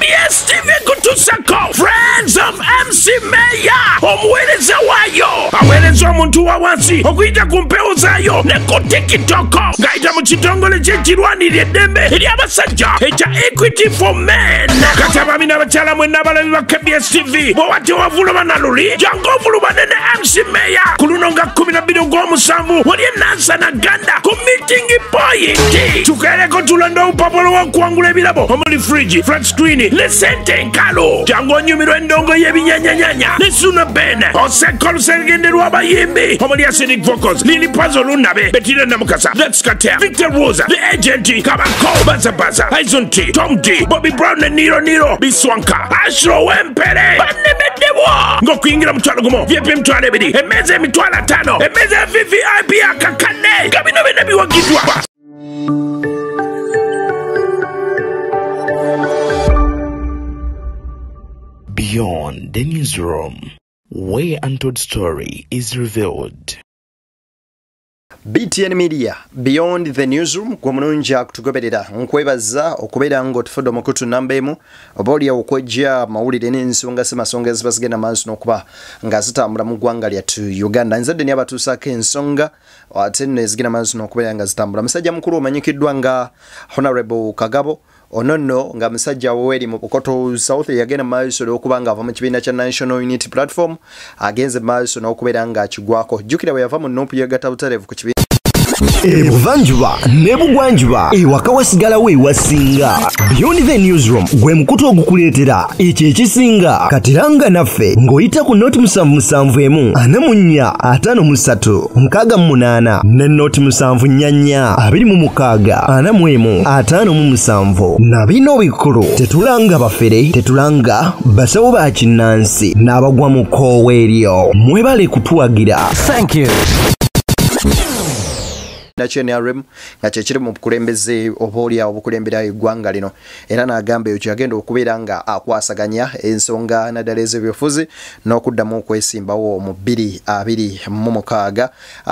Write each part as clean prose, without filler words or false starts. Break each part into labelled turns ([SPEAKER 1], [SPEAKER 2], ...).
[SPEAKER 1] KBS TV kutusako Friends of MC Meya omuweereza waayo aweereza omuntu wa wansi okuyita ku mpewo zaayo ne ku TikTok ng'ayita mu kitongole ky'ekirwanirira eddembe ery'abasajja ekya Equity for Men. Kati abaami n'abakyala mwenna abalabi ba KBS TV bw'owate wavuluma na luli jangu ovulumane ne MC Meya ku luno nga 12 Ogw'omusanvu wali e Nansana Ganda ku Meeting Point. Tukeereko tulonda obupapula w'okuwangula ebirabo omuli fridge, flat screen ne ssente nkalo. Jangu onyumirwa endongo y'ebinyanyanyanya ne Suna Ben oseka oluserengende lw'abayimbi omuli Acidic Vocals, Lily Puzzle Lunabe, Bettina Namukasa, Let's Kater, Victor Rosa, The Agent, Kabako, Bazabaza, Aizon T, Tom D, Bobby Brown and Niro, Biswanka, Ashro Wempere, Banemedewo, ng'okuyingira mu twalo gumo, VIP emitwalo ebiri, emmeeza emitwalo 5, emmeeza VVIP akakane, nga bino byonna biwagiddwa.
[SPEAKER 2] Beyond the newsroom, where untold story is revealed.
[SPEAKER 3] BTN Media, Beyond the Newsroom, kwa mnunja kutugoberera nkwebaza okubeera ngo tufudde omukutu namba emu obaolya okwejja mawulire n'ensonga semasonga ezibasigenda maaso n'okuba nga zitambula mu ggwanga lyattu Uganda. Nzadde ni abatuusaako ensonga ate nno ezigenda maaso n'okubeera nga zitambula. Musajja mukulu omanyikiddwa nga Honorable Kagabo Onono nga musajja weri mu Bukoto South yagenda maaso n'okuba nga ava mu kibiina kya National Unity Platform agenze maaso n'okubeera nga akigwako. Jjukira bwe yava mu Nuupu Yegata Butarevu ku kibiina
[SPEAKER 4] Ebuvanjuba nebugwanjuba ewaka wasigalawo ewasinga. Beyond the Newsroom gwe mukutu ogukuleetera ekyo ekisinga katiranga naffe ng'oyita ku noti 771 44 53 68 ne noti 744 26 41 57 na bino bikulu tetulanga bafere tetulanga basawo ba kinnansi n'abagwa mu koowa eryo mwebale kutuwagira.
[SPEAKER 5] Thank you.
[SPEAKER 3] NRM nga kyekiri mu bukulembeze oboolya obukulembera eggwanga lino era n'agamba ekyo agenda okubeera nga akwasaganya ensonga naddala ez'ebyobufuzi n'okuddamu okwesimbawo mu 2026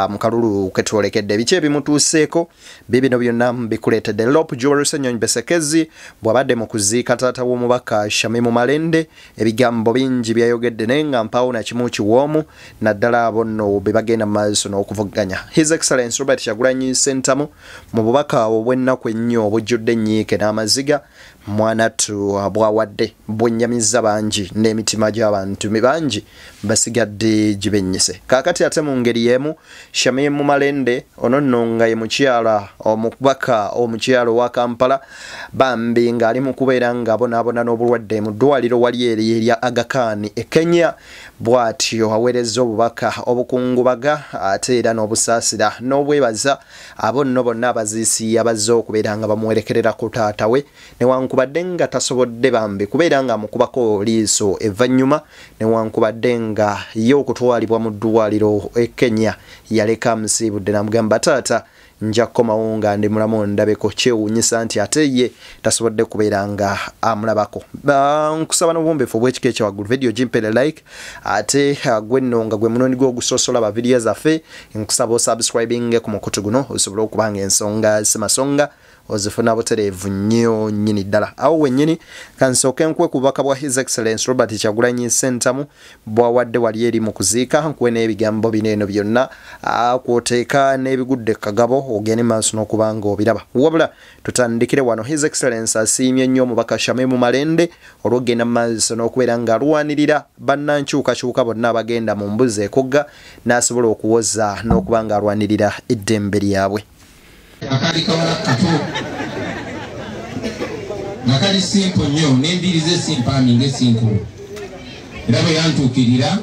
[SPEAKER 3] mu kalulu ke twolekedde. Biki ebimutuuseeko bibino byonna bikuleetedde. Lop Jewelry Ssenyonyi Besekezi bw'abadde mu kuziika taata w'omubaka Shamimu Malende ebigambo bingi byayogedde naye nga mpaawo na kimu kiwoomu naddala abo nno be bagenda mu maaso n'okuvuganya. His Excellency Robert Kyagulanyi Sentamu mu bubaka obw'ennaku ennyo obujjudde ennyiike n'amaziga mwanattu bwawadde bwennyamiza bangi n'emitima gy'abantu bangi basigadde gibennyise. Kaakati ate mu ngeri y'emu Shamimu Malende ono nno nga ye mukyala omubaka omukyalo wa Kampala bambi ng'ali mu kubeera ng'abonaabona n'obulwadde mu ddwaliro wali eri erya Aga Khan e Kenya bw'atyo aweereza obubaka obukungubaga ate era n'obusaasira n'obwebaza abo nno bonna abaziisi abazze okubeera nga bamuwerekerera ku taata we newankubadde nga tasobodde bambi kubeera nga amukubako liiso evvannyuma newankubadde nga ye okutwalibwa mu ddwaliro e Kenya yaleka amusiibudde n'amugamba taata nja kukomawo nga ndi mulamu ndabeko kyewuunyisa nti ate ye tasobodde kubeera nga amulabako. Nkusaba n'obwombeefu obw'ekika ekyawaggulu video gimpere like ate gwe nno nga gwe munooni gw'ogusosola ba video zaffe nkusaba osubscribing ku mukutu guno osobole okuba nga ensonga semasonga ozifuna butereevu nnyo nnyini ddala. Awo wennyini kansooke nkwe ku bubaka bwa His Excellency Robert Kyagulanyi Sentamu bwawadde wali eri mu kuziika nkuwe n'ebigambo bino eno byonna kwoteeka n'ebigudde Kagabo ogende maaso n'okuba nga obiraba. Wabula tutandikire wano. His Excellency asiimye nnyo omubaka Shamimu Malende olw'okugenda mu maaso n'okubeera nga alwanirira bannankyukakyuka bonna abagenda mu mbuzi ekogga n'asobola okuwoza n'okuba nga alwanirira eddembe lyabwe.
[SPEAKER 6] Akali kawala kato nakali simple nnyo n'embiri ze simpani ng'esinkulu era bwe yantuukirira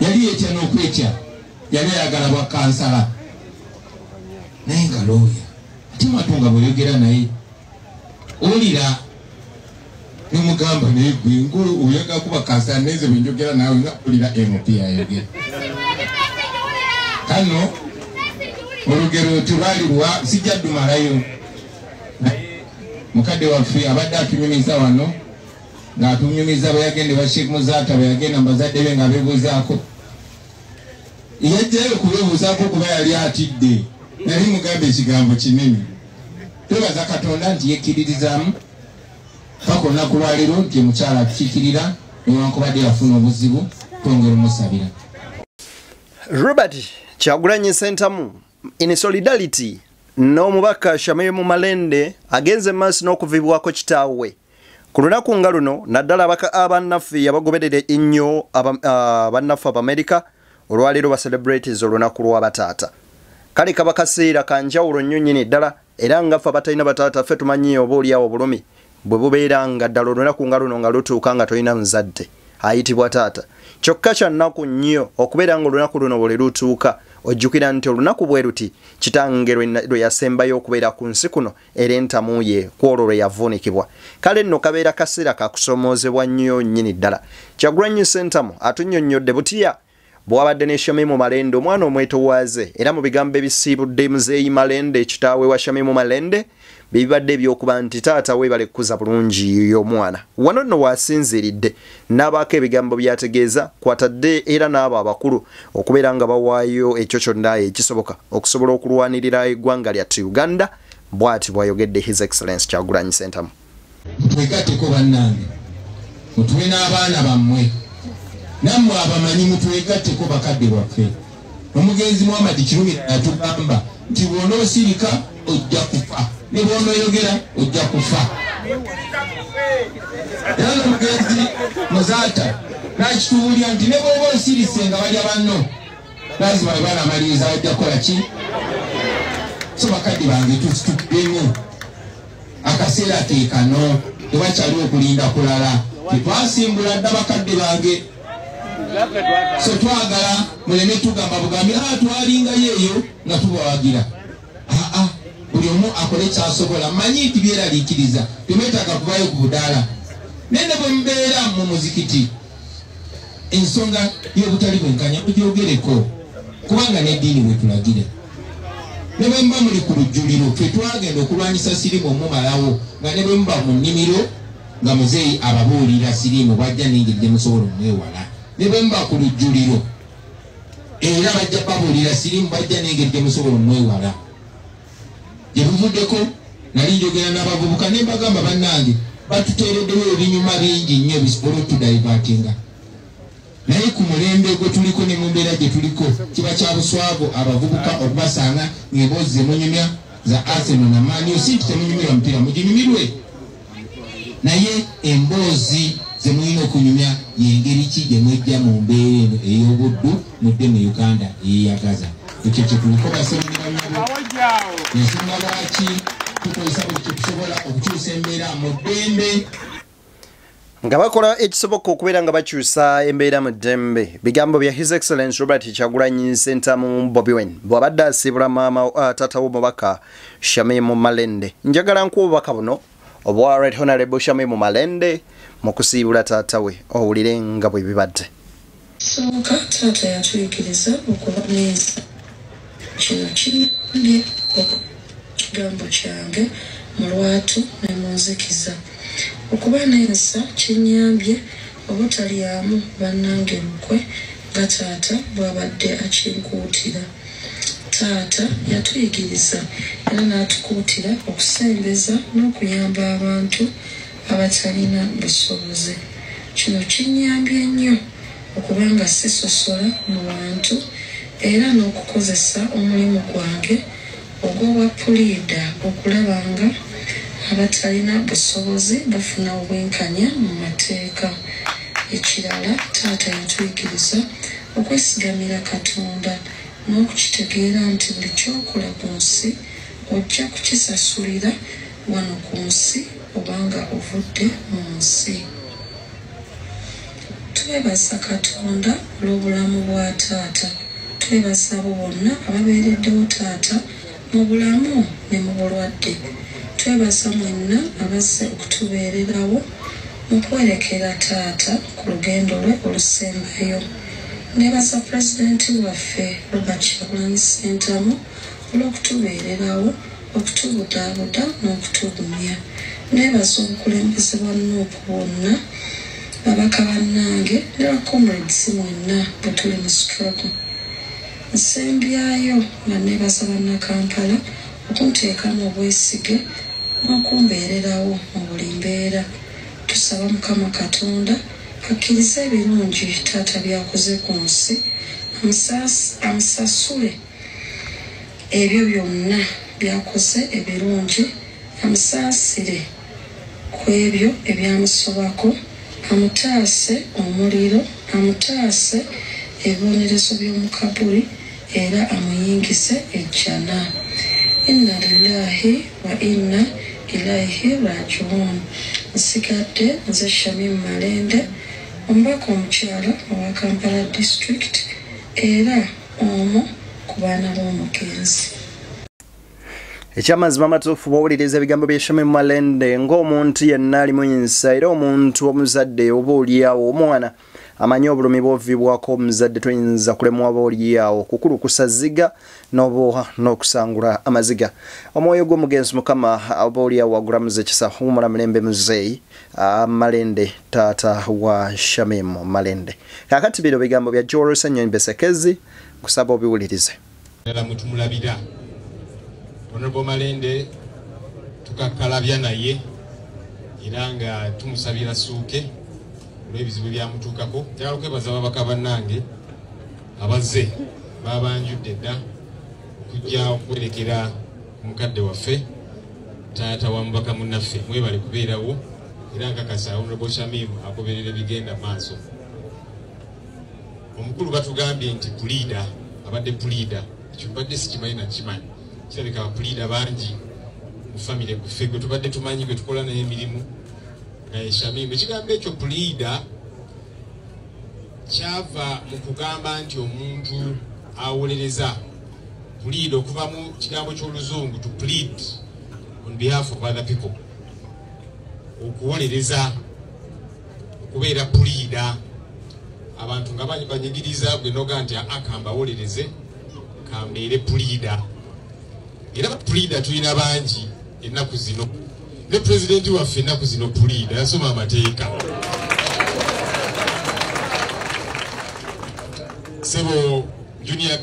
[SPEAKER 6] yali yetya n'okwetya yali ayagala bwa kansala naye nga looya ate matunga bweyogera naye olira n'omugamba naye gwe ngulu oyagala kuba kansala neze bwe njogera nawe nga olira MP ayogera kano olugero tubalirwa sijja dumalayo naye mukadde waffe abadde atunyumiza wano ng'atunyumiza bwe yagende wa Sheikh Muzaata bwe yagenda mbazadde be nga beebuuzaako yajjayo kubeebuuzaako kuba yali atidde nali mugamba ekigambo kinene twebaza Katonda nti yekkiririzaamu ku lunaku lwa leero nti omukyala atukiikirira newankubadde yafuna obuzibu twongera omusabira.
[SPEAKER 3] Robert Kyagulanyi Ssentamu in solidarity n'omubaka Shamim Malende agenze maaso n'okuvibwako kitaawe ku lunaku nga luno naddala abannaffe abagoberere ennyo abannaffe Abamerica olwaleero ba celebrities olunaku lw'abataata. Kale kaba kaseera kanjawulo nnyo nnyini ddala era nga ffe abatalina bataata ffe tumanyi obaolyawo obulumi bwe bubeera nga ddala olunaku nga luno nga lutuuka nga tolina muzadde ayitibwa taata. Kyokka kya nnaku nnyo okubeera nga olunaku luno bwe lutuuka ojjukira nti olunaku bwe luti kitange lwe yasembayo okubeera ku nsi kuno era entamu ye kwolwo lwe yavuunikibwa. Kale nno kabeera kaseera kakusomoozebwa nnyo nnyini ddala. Kyagulanyi Ssentamu atunnyonnyodde butya bw'abadde ne Shamim Malende omwana omwetowaaze era mu bigambo ebisiibudde Muzeeyi Malende kitaawe wa Shamim Malende bibadde ebyokuba nti taata weebale kukuza bulungi y'omwana. Wano nno waasinziridde n'abaako ebigambo byategeeza kwatadde era n'abo abakulu okubeera nga bawaayo ekyo kyonna ekisoboka okusobola okulwanirira eggwanga lyattu Uganda. Bw'ati bw'ayogedde His Excellency Kyagulanyi Ssentamu.
[SPEAKER 6] Mutwegatteko bannange, mutuwe n'abaana bammwe, nammwe abamanyi mutwegatteko bakadde bwaffe. Omugenzi Muhammad Kirumira yatugamba nti bw'onoosirika ojja kufa ne bw'onooyogera ojja kufa. Era n'omugenzi Muzaata n'akitubuulira nti ne bw'oba osirise nga balya banno lazima bwe banamaliriza ojja kukola ki? So bakadde bange tutuddemu akaseera keekano tewakyali okulinda kulala tetwasimbula dda bakadde bange. So twagala muleme tugamba bugambi twalingayo eyo nga tubawagira. Buli omu akole kyasobola. Manyi nti byeraliikiriza temwetaaga kubayo ku budaala. Nene bwe mbeera mu muzikiti ensonga y'obutali bwenkanya mugyogereko kubanga n'eddiini bwe tulagira. Ne bwe muba muli ku lujjuliro ffe twagenda okulwanyisa sirimu omumalawo nga ne bwe muba mu nnimiro nga muzeeyi ababuulira sirimu bajja n'engeri gye musobola omwewala. Ne bwe muba ku lujjuliro era bajja babuulira sirimu bajja n'engeri gye musobola omwewala. Gye buvuddeko nali njogera n'abavubuka ne mbagamba bannange batuteereddewo ebinyuma bingi nnyo bisobola otudaivatinga. Naye ku mulembe gwe tuliko ne mu mbeera gye tuliko kiba kya buswavu abavubuka okubasanga ng'emboozi ze munyumya za Arsenal na Man U. Si nti temunyumira mupiira muginyumirwe, naye emboozi ze mulina okunyumya y'engeri ki gye mwejja mu mbeera eno ey'obuddu mudde mu Uganda eyeyagaza. Ekyo kye tuliko basemera nabo. Ensonga lwaki tukozesa buli kye tusobola okukyusa embeera mu ddembe.
[SPEAKER 3] Nga bakola ekisoboka okubeera nga bakyusa embeera mu ddembe. Bigambo bya His Excellency Robert Kyagulanyi Ssentamu Bobi Wine bw'abadde asiibula maama taata w'omubaka Shamim Malende. Njagala nkuwa obubaka buno obwa Right Honorable Shamim Malende mu kusiibula taata we owulire nga bwe bibadde.
[SPEAKER 5] Sooka taata yatuyigiriza okuba neza. Kino kinyambye ekigambo kyange mu lwatu ne mu nzikiza. Okuba n'ensa kinyambye obutalyamu bannange lukwe nga taata bw'abadde akinkuutira. Taata yatuyigiriza era n'atukuutira okusembeza n'okuyamba abantu abatalina busobozi. Kino kinyambye nnyo okuba nga sisosola mu bantu era n'okukozesa omulimu gwange ogw'obwapuliida okulaba nga abatalina busobozi bafuna obwenkanya mu mateeka. Ekirala taata yatuyigiriza okwesigamira Katonda n'okukitegeera nti buli kyokola ku nsi ojja kukisasulira wano ku nsi obanga ovudde mu nsi. Twebaza Katonda olw'obulamu bwa taata. Twebaza abo bonna ababeereddewo taata mu bulamu ne mu bulwadde. Twebaza mwenna abazze okutubeererawo mu kwerekera taata ku lugendo lwe olusembayo. Nebaza Pulezidenti waffe Robert Kyagulanyi Ssentamu olw'okutubeererawo, okutubudaabuda n'okutugumya. Nebaza obukulembeze bwa Nuupu bwonna, babaka bannange ne bakomrades mwenna bwe tuli mu struggle. Nsembyayo nga nebaza bannakampala okunteekamu obwesige n'okumbeererawo mu buli mbeera. tusaba Mukama Katonda akkirize ebirungi taata byakoze ku nsi amusasule ebyo byonna byakoze ebirungi amusaasire ku ebyo ebyamusobako amutaase omuliro amutaase ebibonerezo by'omukabuli era amuyingize ejjana. Inna lillahi wa inna ilaihi rajiun. Nsigadde nze Shamim Malende omubaka omukyala owa Kampala district era omu ku baana b'omugenzi.
[SPEAKER 3] Ekyamazima amatuufu bw'owuliriza ebigambo bya Shamim Malende ng'omuntu yenna alimu ensa era omuntu omuzadde oba oliawo omwana amanyi obulumi bw'ovibwako omuzadde toyinza kulemwa oba oliawo kukulukusa ziga n'oba n'okusangula amaziga. Omwoyo gw'omugenzi Mukama oba oliawo wagulamuza ekisa humula Mirembe Muzeeyi Malende taata wa Shamim Malende. Kakati bino bigambo bya Joel Ssennyonyi Besekezi kusaba obiwulirize.
[SPEAKER 6] Mutumulabira Honorable Malende tukakalabya naye era nga tumusabira suuke olw'ebizibu byamutuukako. Njagala okwebaza ababaka bannange abazze babanjudde dda okujja okwerekera omukadde waffe taata wa mubaka munnaffe. Mwebale kubeerawo era nkakasa Honorable Shamim agoberera ebigenda maaso. Omukulu batugambye nti puliida abadde puliida ekyo mbadde sikimanyi nakimanyi. Kirabika abapuliida bangi mu famire guffe gwe tubadde tumanyi gwe tukola naye emirimu naye Shamim. Ekigambo ekyo puliida kyava mu kugamba nti omuntu awolereza. Puliida okuva mu kigambo ky'Oluzungu to plead on behalf of other people. Okuwolereza okubeera puliida abantu nga banyigiriza gwe noga nti akambawolereze kambeere puliida. Era puliida tulina bangi ennaku zino. Ne pulezidenti waffe ennaku zino puliida yasoma amateeka. Sebo junior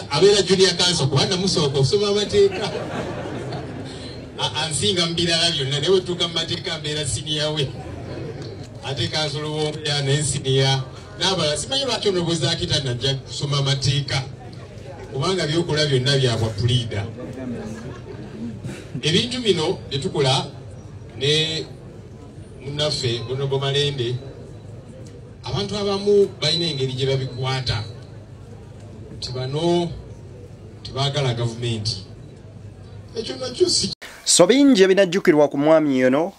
[SPEAKER 6] abeera junior council kubanga musooka okusoma amateeka. Ansinga mu birala byonna naye wetuuka mu mateeka mbeera siniya we. Ate kansolo w'omulya n'ensiniya n'abalala simanyi lwaki onoboza akita najja kusoma amateeka kubanga byokola byonna byabwa puliida. Ebintu bino bye tukola ne munnaffe Honorable Malende abantu abamu balina engeri gye babikwata nti bano tebaagala gavumenti. Ekyo nakyo si
[SPEAKER 3] so bingi ebinajjukirwa ku mwami ono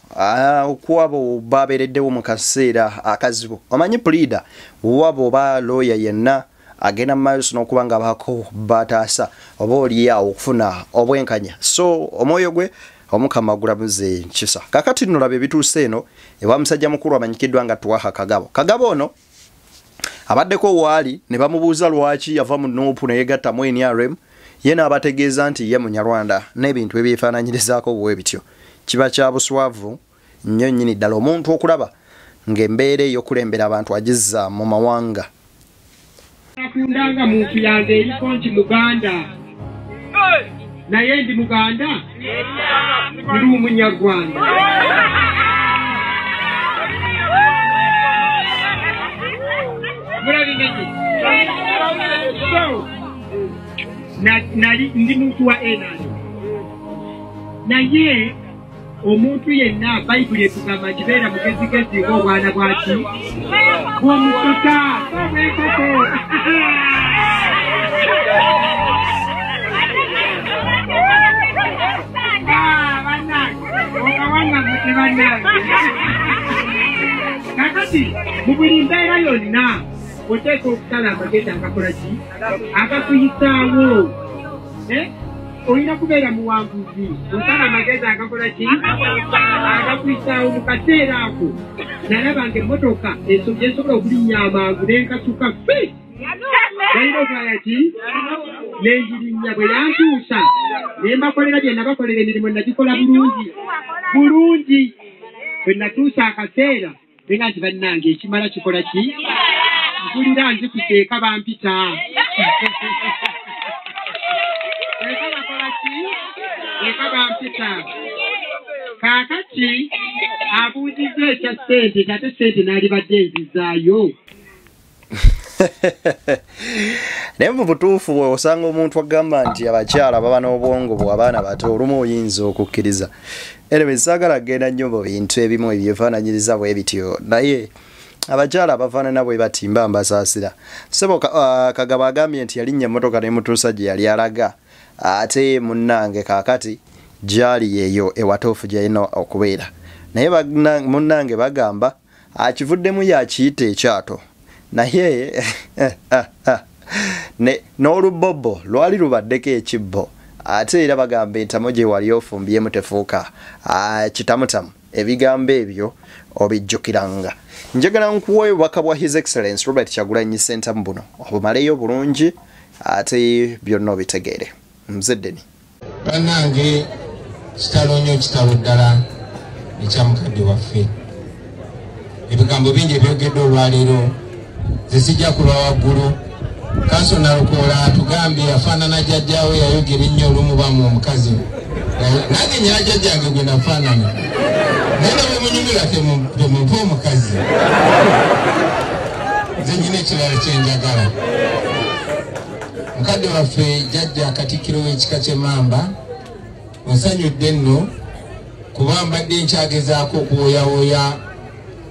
[SPEAKER 3] okwabo babeereddewo mu kaseera akazibu. Omanyi puliida wabo oba looya yenna agenda maaso n'okuba nga baako bataasa oba oliawo okufuna obwenkanya. So omwoyo gwe Omukama gulamuze nkisa. Kakati nolaba ebituuse eno ewa musajja mukulu amanyikiddwa nga Twaha Kagabo. Kagabo ono abaddeko waali ne bamubuuza lwaki yava mu Nuupu ne yegatta mu NRM. Yena abategeeza nti ye Munyarwanda n'ebintu ebyefaananyirizaako bwe bityo. Kiba kya buswavu nnyo nnyini ddala omuntu okulaba ng'embeera ey'okulembera abantu agizza mu mawanga.
[SPEAKER 7] Nakundanga muntu yange eriko nti Muganda naye ndi Muganda ndi Munyarwanda. Nali ndi muntu wa NRM naye omuntu yenna Bayibuli etugamba kibeera mugezigezi ng'obwana bwaki bw'omusota obwekoko. Kakati mu buli mbeera yonna oteeka okusala amagezi agakola ki agakuyisaawo. Olina kubeera muwanguzi osala amagezi agakola ki agakuyisaawo. Mu kaseera ako nalaba nga emmotoka esobola okulinnya amangu n'enkasuka fi yalina okulaya ki n'engirinnya. Bwe yantuusa ne mbakolera bye nabakolera emirimu nagikola bulungi. Bwe natuusa akaseera nenga nti bannange ekimala kikola ki mpulira nzikuseeka bampita. Eka bampita. Kaakati abuuziza ekya ssente ate ssente n'alibadde enzizaayo.
[SPEAKER 3] naye mu butuufu osanga omuntu agamba nti abakyala baba n'obwongo bw'abaana bato olumu oyinza okukkiriza. Anyway, saagala kgenda nnyo mu bintu ebimu ebyefaananyiriza bwe bityo naye abakyala abafaanana bwe batimba mbasaasira. Ssebo Kagabo agambye nti yalinnya emmotoka n'emutuusa gye yali alaga ate munnange kaakati gyali eyo ewatuufu gy'alina okubeera. Naye munnange bagamba akivuddemu yakiyita ekyato naye n'olubobbo lwali lubaddeko ekibbo ate era bagamba entamu gye wali ofumbyemu tefuuka kitamutamu. Ebigambo ebyo obijjukiranga. Njagala nkuwa obubaka bwa His Excellence Robert Kyagulanyi Ssentamu buno obumaleyo bulungi ate byonna obitegeere. Muzeddeni
[SPEAKER 6] bannange kitalo nnyo kitalo ddala ekyamukadde waffe. Ebigambo bingi ebyogedde olwaleero zisijja kulwa waggulu. Kanso Nalukoola atugambye afaanana jjajjaawe yayogera ennyo olumu bamu omukazi nange nyala jjajjange gwe nafaanana naye nga bwemunyumira temumpa omukazi. Nze nyina ekirala kyenjagala. Mukadde waffe jjajja Katikkiro w'ekika ky'Emmamba onsanyudde nno kuba mbadde nkyagezaako okuwoyawooya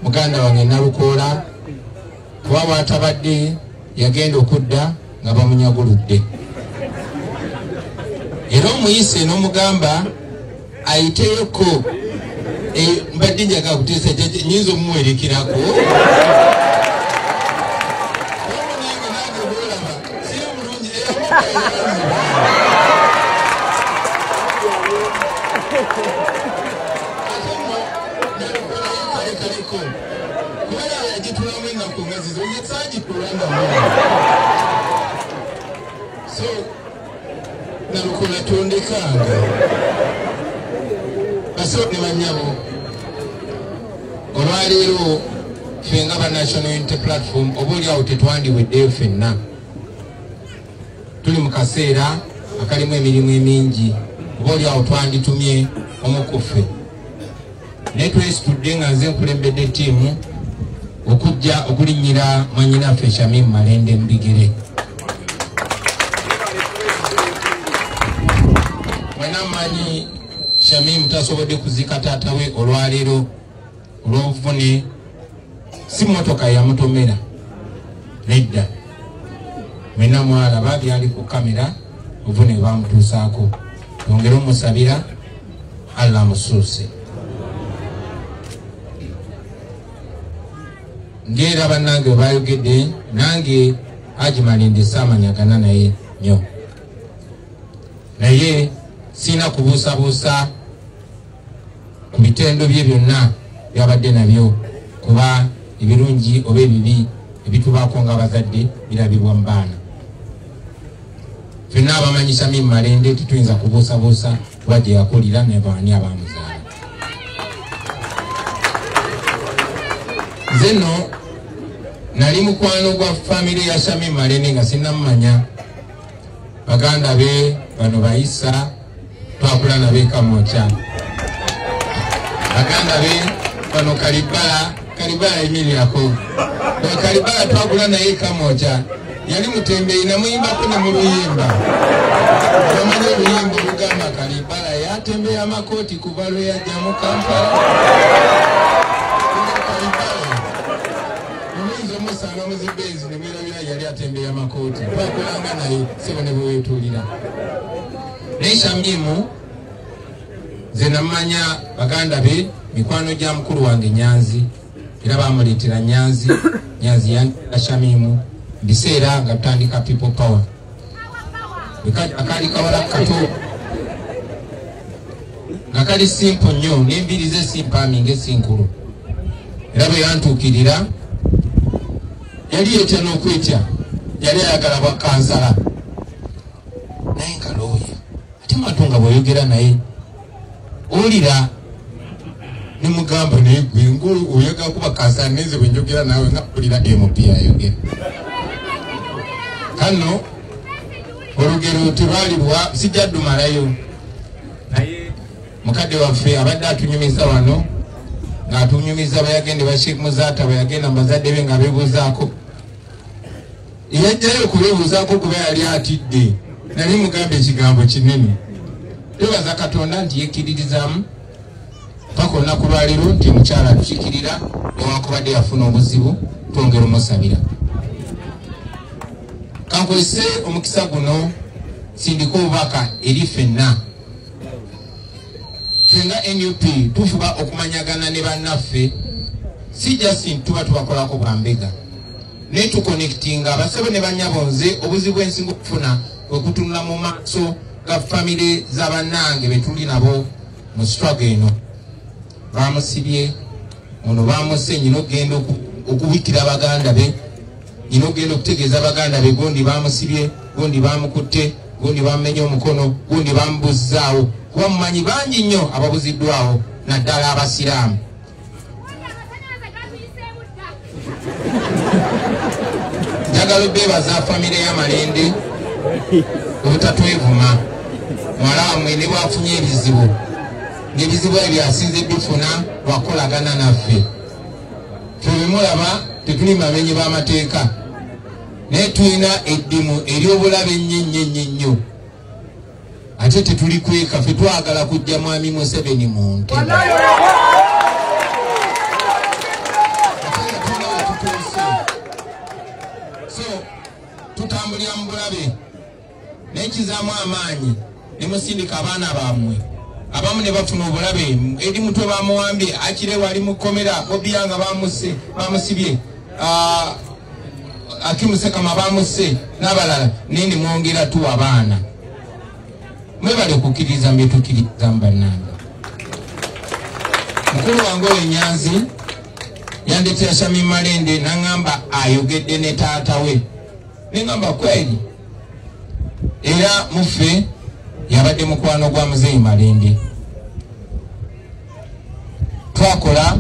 [SPEAKER 6] muganda wange Nalukoola kuba bw'atabadde yagenda okudda nga bamunyaguludde. Era omuyise n'omugamba ayiteyeko mbadde njagala kuteesa jjajja nyinza omumuwerekerako. So Nalukoola tondekanga basooke banyabo olwaleero ffe nga ba National Unity Platform oba oliawo tetwandiweddeyo ffenna. Tuli mu kaseera akalimu emirimu emingi oba oliawo twanditumye omu ku ffe naye twesitudde nga nze nkulembedde ttiimu okujja okulinnyira mwannyinaffe Shamim Malende mu bigere. Mwena mmanyi Shamim tasobodde kuzika taata we olwaleero olw'obuvune si mmotoka yamutomera nedda. Mwena mwalaba byali ku kamera obuvune bamutuusaako. Yongere omusabira Allah amusuuse. Ngera bannange bayogedde nange Haji Malende saamanyagana naye nnyo naye sina kubuusabuusa ku bitendo bye byonna byabadde nabyo kuba ebirungi oba ebibi ebitubaako nga bazadde birabibwa mu baana. Ffenna abamanyi Shamim Malende tetuyinza kubuusabuusa kuba gye yakulira ne baani abaamuzaala. Nze nno nali mukwano gwa famire ya Shamim Malende nga sinnamumanya. Baganda be bano bayisa twakula nabe Kamwokya. Baganda be bano Kalibala emirirako. Kalibala twakula naye Kamwokya. Yali mutembeyi namuyimbako ne mu luyimba. Bamanyi oluyimba olugamba Kalibala yatembeya amakooti kuva lwe yajja mu Kampala. Musanga muzibezi ne mwirabira yali atembeya amakooti. Twakulanga naye sebo ne bwe weetuulira. Naye Shamimu nze namanya baganda be mikwano gya mukulu wange Nyanzi era bamuleetera Nyanzi yandika Shamimu biseera nga tutandika People Power. Akali kawala kato nga kali simple nnyo n'embiri ze simpaaminga esinkulu era bwe yantuukirira yali yetya n'okwetya yali ayagala bwa kansala naye nkalooya ate mwatu nga bw'oyogera naye olira ne mugamba naye gwe ng'oyagala kuba kansala nenze bwe njogera naawe nga olira MP ayogera. Kano olugero tebaali sijja ddumalayo naye mukadde waffe abadde atunyumiza wano ng'atunyumiza bayagende Sheikh Muzata bayagenda mbazadde be nga beebuuzaako yajjayo okubeebuuzaako kuba yali atidde nali mugambe ekigambo kinene twebaza Katonda nti yekkiririzaamu paka olunaku lwaleero nti mukyala atukikirira newankubadde yafuna obuzibu twongera omusabira kankozese omukisa guno sindika obubaka eri ffenna fenga NUP tufuba okumanyagana ne bannaffe si just tuba tubakolako bwambega ne tuconnectinga abasabo ne banyabonze obuzibu ensinga okufuna okutunula mu maaso ga famire z'abannange betuli nabo mu struggle eno bamusibye ono bamuse nyino genda okubikira baganda be nyino genda okutegeeza baganda be gondi bamusibye gondi bamukutte gondi bamenye omukono gondi bamubuzaawo kuba mumanyi bangi nnyo ababuziddwawo naddala abasiraamu njagala beebaza famire y'Amalende obutatwevuma muwala wammwe ne bwafunye ebizibu ng'ebizibu ebyo asinze bifuna lwakolagana naffe ffe bemulaba tetuli bamenyi b'amateeka naye tulina eddimu ery'obulabe ennyo ate tetuli kweka ffe twagala kujja mwami Museveni mu ntebe so tutambulira mu bulabe n'ekizaamu amaanyi ne musindika abaana bammwe abamu ne bafuna obulabe eri mutwe bamuwambye akire wali mu kkomera Bobiyanga bamusibye Akimusekama bamuse n'abalala nini mwongera tu abaana mwebale kukkiriza mbetukiriza mbannanga mukulu wange oyo Nyanzi yandetera Shamim Malende n'angamba ayogedde ne taata we n'engamba kweri era muffe yabadde mukwano gwa Muzeeyi Malende twakola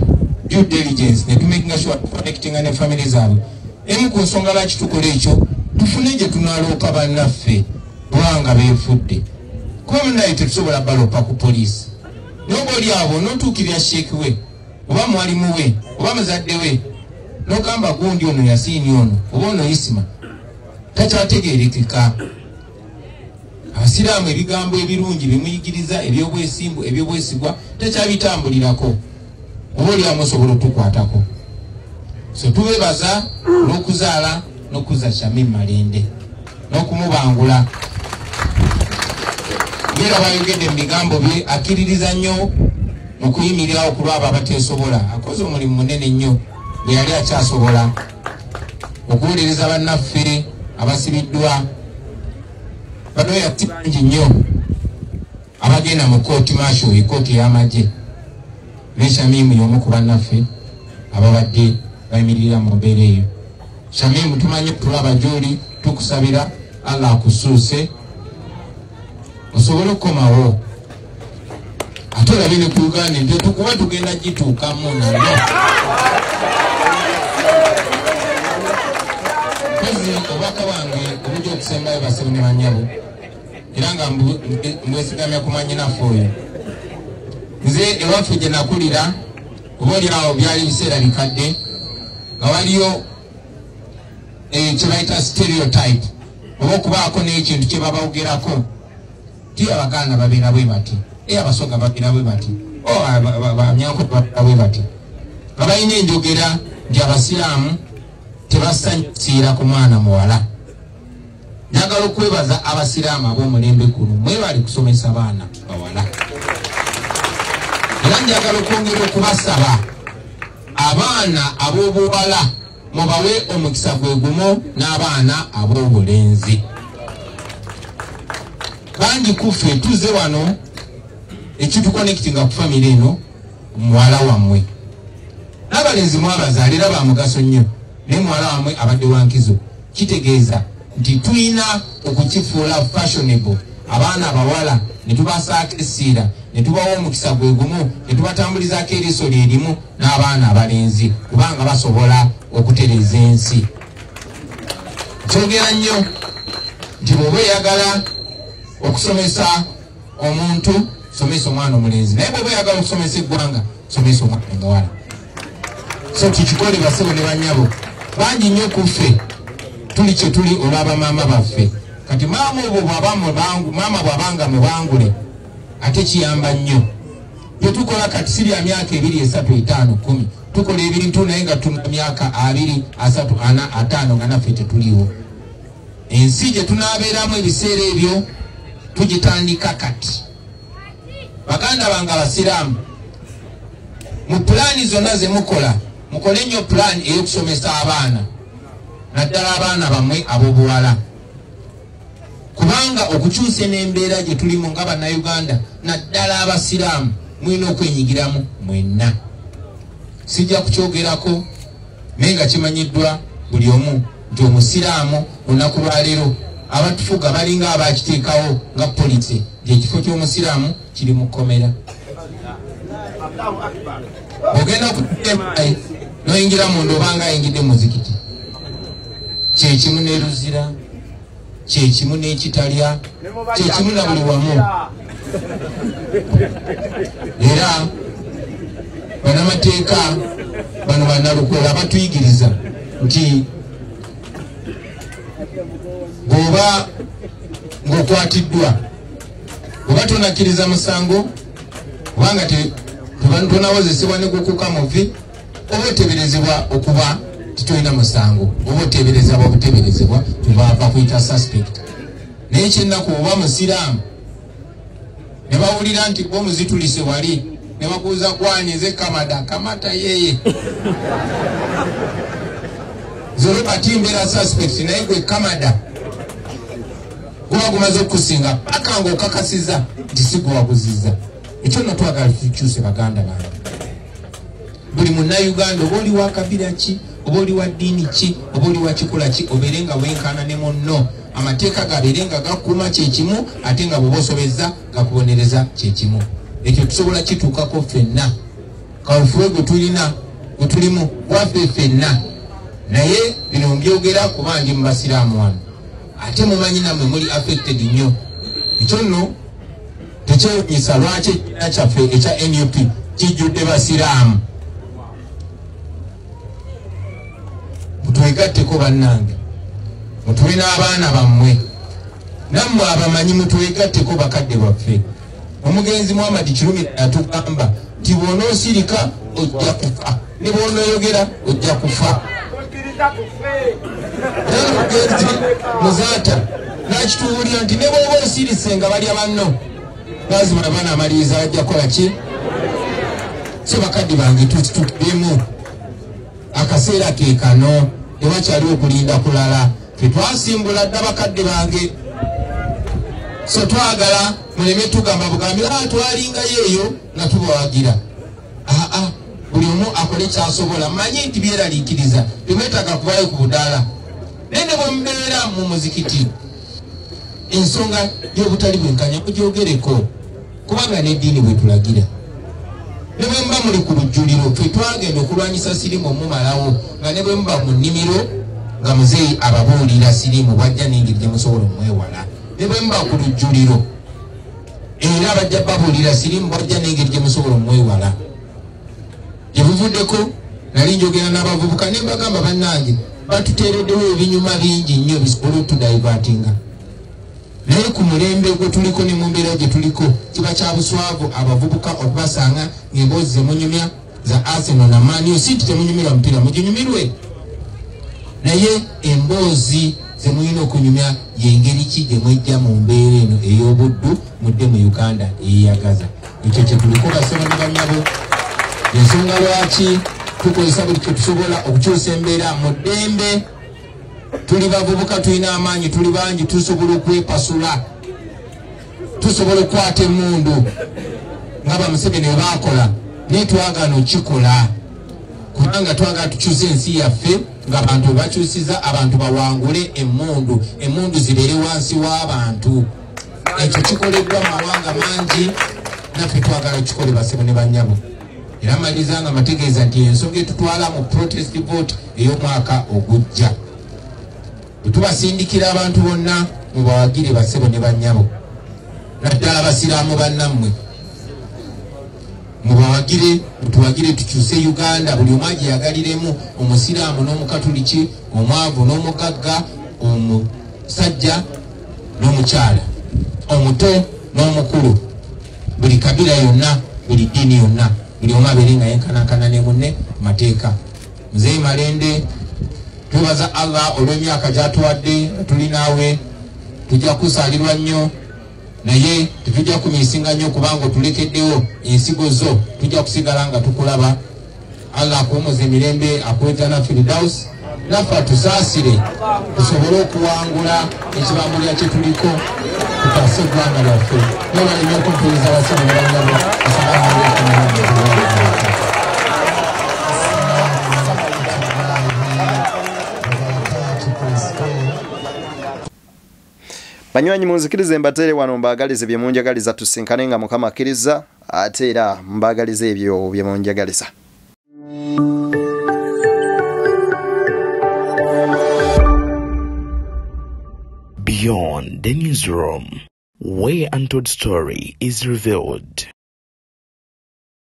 [SPEAKER 6] due diligence ne tumakinga sure connecting ne family zaabwe emu ku nsonga lwaki tukola ekyo tufune gye tunaaloopa bannaffe bwanga beefudde kuba munaye tetusobola baloopa ku poliisi n'oba oli abo n'otuukirira sheeki we oba mwalimu we oba muzadde we n'ogamba gundi ono yasiini ono oba ono isima takyategeerekeka abasiraamu ebigambo ebirungi bimuyigiriza ebyobwesigwa takyabitambulirako oba oli amu osobola otukwatako so tubebaza n'okuzaala n'okuza Shamim Malende n'okumubangula era bayogedde mu bigambo bye akkiririza nnyo mu kuyimirirawo ku lwabo abateesobola akoze omulimu munene nnyo bwe yali akyasobola okuwuliriza bannaffe abasibiddwa bano yati bangi nnyo abagenda mu kooti maasho ekooti ey'amagye ne Shamim y'omu ku bannaffe ababadde bayimirira mu mbeera eyo Shamim tumanyi tulaba gy'oli tukusabira Allah akusuuse osobole okukomawo ate olabe ne ku Uganda nti tukuba tugenda gituukamu nayo kozi obubaka bwange obujja okusembayo basebo ne banyabo era nga mbwesigamya ku manyinaffe oyo nze ewaffe gye nakulira oba oli awo byali biseera bikadde nga waliyo kye bayita stereotype oba okubaako n'ekintu kye babawogerako ti abaganda babeera bwe bati abasoga babeera bwe bati bamyanko babeera bwe bati nga balina enjogera nti abasiraamu tebasanyusiira ku mwana muwala njagala okwebaza abasiraamu ab'omulembe guno mwebali kusomesa baana bawala era njagala okwongera okubasaba abaana ab'obuwala mubawe omukisa gwe gumu n'abaana ab'obulenzi bangi kuffe tuze wano ekituconnectinga ku famire eno muwala wammwe n'abalenzi mwabazaalira ba mugaso nnyo naye muwala wammwe abadde wankizo kitegeeza nti tulina okukifuula fashionable abaana abawala ne tubasaako essiira ne tubawa omukisa gwe gumu ne tubatambulizaako eriiso lye limu n'abaana abalenzi kubanga basobola okutereeza ensi kyogera nnyo nti bw'oba oyagala okusomesa omuntu somesa omwana omulenzi naye bw'oba oyagala okusomesa eggwanga somesa omwana omuwala so tukikole basebo ne banyabo bangi nnyo kuffe tuli kye tuli olaba maama baffe kati maama obwo maama bwabanga mubangule ate kiyamba nnyo bye tukola kati siri ya myaka 2 3 5 10 tukola ebintu naye nga tuna myaka 2 3 4 5 nga naffe tetuliwo ensi gye tunaabeeramu ebiseera ebyo tugitandika kati baganda bange abasiraamu mu pulaani zonna ze mukola mukole nnyo pulaani ey'okusomesa abaana naddala abaana bammwe ab'obuwala kubanga okukyusa n'embeera gye tulimu nga bannayuganda naddala abasiraamu mulina okwenyigiramu mwenna sijja kukyogerako naye nga kimanyiddwa buli omu nti omusiraamu olunaku lwaleero abatufuga balinga abakiteekawo nga polisi gyekifo ky'omusiraamu kiri mu kkomera ogenda okutemai noyingira munda obanga ayingidde muzikiti kyekimu neruzira kyekimu n'ekitalya kyekimu na buli wamu era banamateeka bano bannalukola batuyigiriza nti bw'oba ng'okwatiddwa oba tonakkiriza musango kubanga tonawozesebwa ne gukuka muvi oba oteberezebwa okuba titolina musango oba oteberezebwa obuteberezebwa tubava kuyita suspect naye kyennaku oba musiraamu ne bawulira nti gwe omuzitulise wali ne bakuuza gwanyeze kamata yeye zolo batimbeera suspect naye gwe kamada guba gumaze okukusinga paka ng'okakasiza nti si gwe waguziza ekyo nno twagala tukyuse baganda bange buli munnayuganda oba oli wa kabira ki oba oli wa ddiini ki oba oli wa kikola ki obeere nga wenkana ne munno amateeka gabeere nga gakuuma kyekimu ate nga bw'oba osobezza gakubonereza kyekimu ekyo tusobola kituukako ffenna kaweefube gwe tulina gwe tulimu waffe ffenna naye bino mbyogera kuba ndi mu basiraamu wano ate mumanyi nammwe muli affected nnyo ekyo nno tekyewunyisa lwaki ekibiina kyaffe ekya NUP kijjudde basiraamu mutwegatteko bannange mutuwe n'abaana bammwe nammwe abamanyi mutwegatteko bakadde baffe omugenzi Muhammad Kirumi atugamba nti bw'onoosirika ojja kufa ne bw'onooyogera ojja kufa era omugenzi muzaata n'akituwulira nti ne bw'oba osirise nga balya banno lazima abaana amaliriza ajja kukola ki so bakadde bange tutukiremu akaseera ke kano tewakyali okulinda kulala fetwasimbula dda bakadde bange so twagala muleme tugamba bugambi twalingayo eyo nga tubawagira buli omu akole kyasobola manye nti byeraliikiriza temwetaaga kubayo ku budaala naye ne bwemubeera mu muzikiti ensonga y'obutali bwenkanya mugyogereko kubanga n'eddiini bwetulagira ne bwe muba muli ku lujjuliro ffe twagenda okulwanyisa sirimu omumalawo nga ne bwe muba mu nnimiro nga muzeeyi ababuulira sirimu bwajja n'engeri gye musobola omwewala ne bwe muba ku lujjuliro era bajja babuulira sirimu bwajja n'engeri gye musobola omwewala gye buvuddeko nali njogera n'abavubuka ne mbagamba bannange batuteereddewo ebinyuma bingi nnyo bisobole otudaivatinga naye ku mulembe gwe tuliko ne mu mbeera gye tuliko kiba kya buswavu abavubuka okubasanga ng'emboozi zemunyumya za Arsenal na Man U si nti temunyumirwa mupiira muginyumirwe naye emboozi zemulina okunyumya y'engeri ki gye mwejja mu mbeera eno ey'obuddu mudde mu Uganda eyeyagaza ekyo kye tuliko basoma ne bannyabo ensonga lwaki tukozesa buli kye tusobola okukyusa embeera mu ddembe tuli bavubuka tulina amaanyi tuli bangi tusobola okwepasula tusobola okukwata emmundu nga bamuseveni bwe baakola naye twagala okikola kubanga twagala tukyusa ensi yaffe ng'abantu bwe bakyusiza abantu bawangule emmundu zibeere wansi w'abantu ekyo kikoleddwa mu mawanga mangi naffe twagala okikole basebo ne bannyabo era maliriza nga mategeeza nti ensonga etutwala mu protest vote ey'omwaka ogujja tubasindikira abantu bonna mubawagire basebo ne bannyabo naddala abasiraamu bannammwe mutuwagire tukyuse Uganda buli omu agiyagaliremu omusiraamu n'omukatuliki omwavu n'omugagga omusajja n'omukyala omuto n'omukulu buli kabila yonna buli ddiini yonna buli omu abeere nga yenkanankana ne munne mateeka. Muzeeyi Malende twebaza Allah olw'emyaka gy'atuwadde tuli naawe tujja kusaalirwa nnyo naye tetujja kumiisinga nnyo kubanga otulekeddewo ensigo zo tujja kusigala nga tukulaba. Allah akuwumuza emirembe akuweta Firdaus naffe atusaasire tusobole okuwangula ekibambulira kye tuliko tutaase eggwanga lyaffe. Mwebale nnyo okumpuliriza abasibe ne banyabo. Assalamu alaikum warahmatullahi wabarakatuh.
[SPEAKER 3] Banywanyi munzikirize mbatere wano mbagalize bye munjagaliza tusinkane nga Mukama akkiriza ate era mbagalize ebyo bye munjagaliza.
[SPEAKER 2] Beyond the newsroom, where untold story is revealed.